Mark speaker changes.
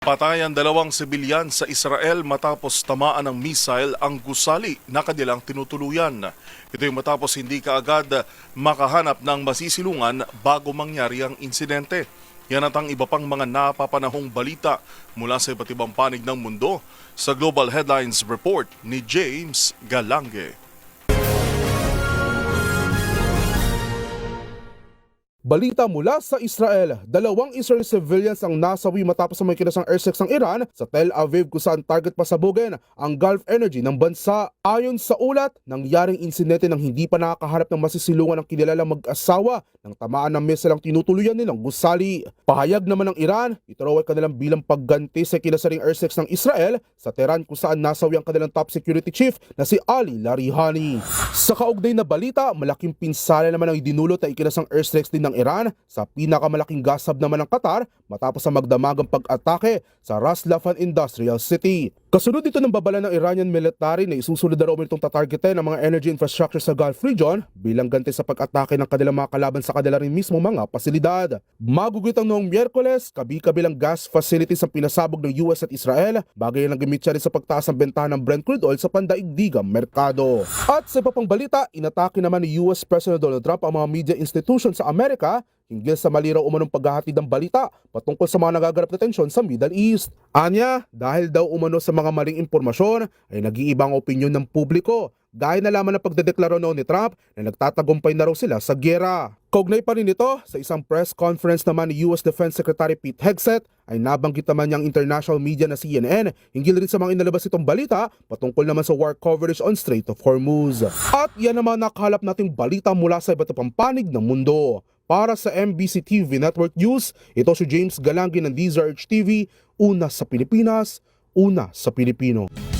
Speaker 1: Patay ang dalawang sibilyan sa Israel matapos tamaan ng missile ang gusali na kanilang tinutuluyan. Ito ay matapos hindi kaagad makahanap ng masisilungan bago mangyari ang insidente. Yan at ang iba pang mga napapanahong balita mula sa iba't ibang panig ng mundo sa Global Headlines Report ni James Galange.
Speaker 2: Balita mula sa Israel, dalawang Israeli civilians ang nasawi matapos may kinasang airstrikes ng Iran sa Tel Aviv kung saan target pasabugin ang Gulf Energy ng bansa. Ayon sa ulat, nangyaring insidente nang hindi pa nakakaharap ng masisilungan ng kilalang mag-asawa ng tamaan ng missile ang tinutuluyan nilang gusali. Pahayag naman ng Iran, ito raw ay kanilang bilang pagganti sa kinasaring airstrikes ng Israel sa Tehran kung saan nasawi ang kanilang top security chief na si Ali Larihani. Sa kaugnay na balita, malaking pinsala naman ang idinulot na ikinasang airstrikes din ng Iran sa pinakamalaking gas hub naman ng Qatar matapos ang magdamagang pag-atake sa Ras Laffan Industrial City. Kasunod dito ng babala ng Iranian military na isusunod na raw itong tatargetin ng mga energy infrastructure sa Gulf region bilang ganti sa pag-atake ng kanilang mga kalaban sa kanila rin mismo mga pasilidad. Magugitang noong Miyerkules, kabi-kabilang gas facilities ang pinasabog ng US at Israel, bagay na nagamit siya rin sa pagtaas ng bentahan ng Brent crude oil sa pandaigdigang merkado. At sa iba pang balita, inatake naman ni US President Donald Trump ang mga media institutions sa Amerika hinggil sa mali raw umanong paghahatid ng balita patungkol sa mga nagaganap na tensyon sa Middle East. Anya, dahil daw umano sa mga maling impormasyon ay nag-iiba ang opinyon ng publiko. Gaya na lamang ng pagdedeklara noon ni Trump na nagtatagumpay na raw sila sa giyera. Kaugnay pa rin ito, sa isang press conference naman ni US Defense Secretary Pete Hegseth ay nabanggit naman niyang international media na CNN hinggil rin sa mga inalabas itong balita patungkol naman sa war coverage on Strait of Hormuz. At yan naman nakahalap nating balita mula sa iba't ibang panig ng mundo. Para sa MBC TV Network News, ito si James Galange ng DZRH TV, una sa Pilipinas, una sa Pilipino.